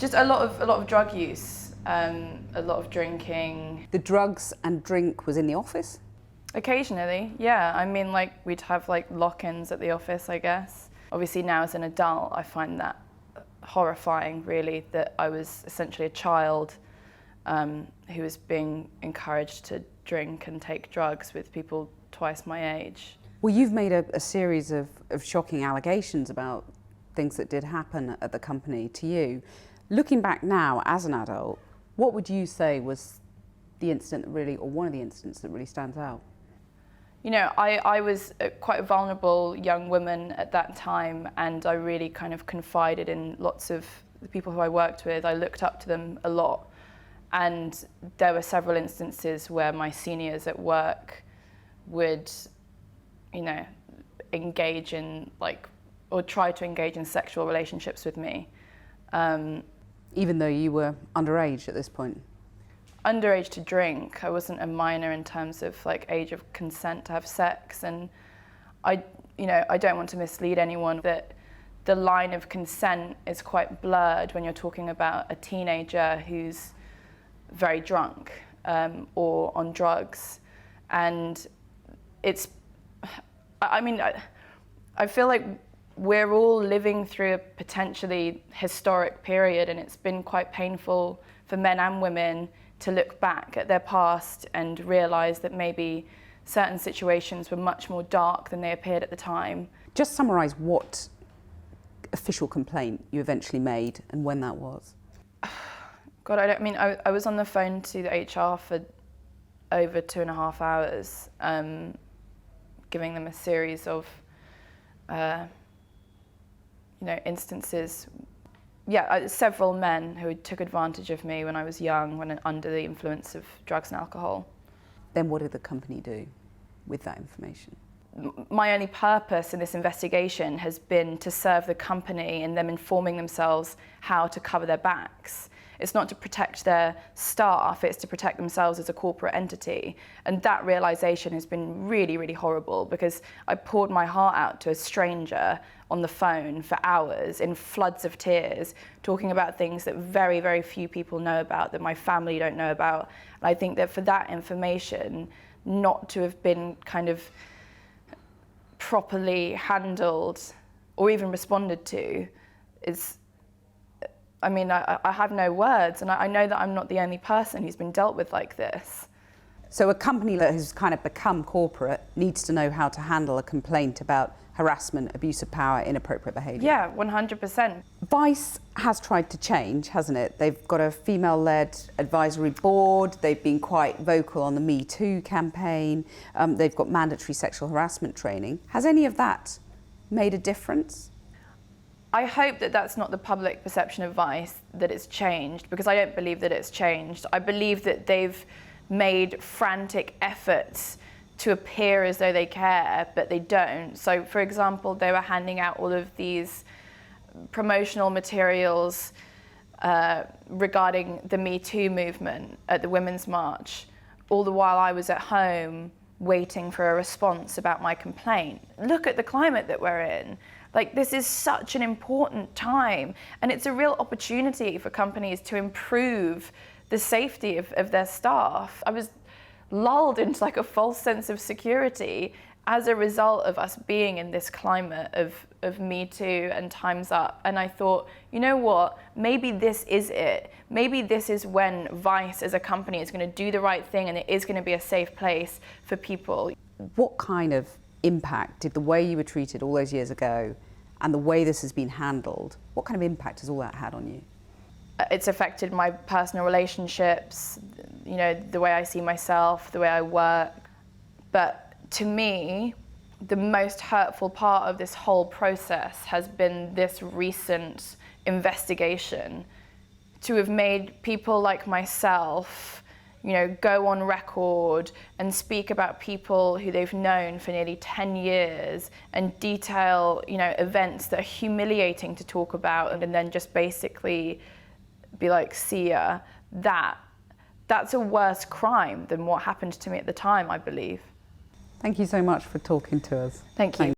Just a lot of drug use, a lot of drinking. The drugs and drink was in the office? Occasionally, yeah. I mean, like, we'd have like lock-ins at the office, I guess. Obviously now as an adult, I find that horrifying, really, that I was essentially a child who was being encouraged to drink and take drugs with people twice my age. Well, you've made a series of shocking allegations about things that did happen at the company to you. Looking back now as an adult, what would you say was the incident that really, or one of the incidents that really stands out? You know, I was quite a vulnerable young woman at that time, and I really kind of confided in lots of the people who I worked with. I looked up to them a lot, and there were several instances where my seniors at work would, you know, engage in or try to engage in sexual relationships with me. Even though you were underage at this point? Underage to drink. I wasn't a minor in terms of like age of consent to have sex, and I don't want to mislead anyone that the line of consent is quite blurred when you're talking about a teenager who's very drunk or on drugs, and I feel like we're all living through a potentially historic period, and it's been quite painful for men and women to look back at their past and realise that maybe certain situations were much more dark than they appeared at the time. Just summarise what official complaint you eventually made and when that was. God, I was on the phone to the HR for over 2.5 hours, giving them a series of instances. Yeah, several men who took advantage of me when I was young, when under the influence of drugs and alcohol. Then what did the company do with that information? My only purpose in this investigation has been to serve the company in them informing themselves how to cover their backs. It's not to protect their staff, it's to protect themselves as a corporate entity. And that realisation has been really, really horrible, because I poured my heart out to a stranger on the phone for hours in floods of tears, talking about things that very, very few people know about, that my family don't know about. And I think that for that information not to have been kind of properly handled or even responded to is, I have no words, and I know that I'm not the only person who's been dealt with like this. So a company that has kind of become corporate needs to know how to handle a complaint about harassment, abuse of power, inappropriate behaviour. Yeah, 100%. Vice has tried to change, hasn't it? They've got a female-led advisory board, they've been quite vocal on the Me Too campaign, they've got mandatory sexual harassment training. Has any of that made a difference? I hope that that's not the public perception of Vice, that it's changed, because I don't believe that it's changed. I believe that they've made frantic efforts to appear as though they care, but they don't. So, for example, they were handing out all of these promotional materials regarding the Me Too movement at the Women's March, all the while I was at home waiting for a response about my complaint. Look at the climate that we're in. Like, this is such an important time, and it's a real opportunity for companies to improve the safety of their staff. I was lulled into like a false sense of security as a result of us being in this climate of Me Too and Time's Up. And I thought, you know what, maybe this is it. Maybe this is when Vice as a company is going to do the right thing, and it is going to be a safe place for people. What kind of impact did the way you were treated all those years ago and the way this has been handled, what kind of impact has all that had on you? It's affected my personal relationships, you know, the way I see myself, the way I work. But to me, the most hurtful part of this whole process has been this recent investigation, to have made people like myself, you know, go on record and speak about people who they've known for nearly 10 years and detail, you know, events that are humiliating to talk about, and then just basically be like, see ya. That's a worse crime than what happened to me at the time, I believe. Thank you so much for talking to us. Thank you.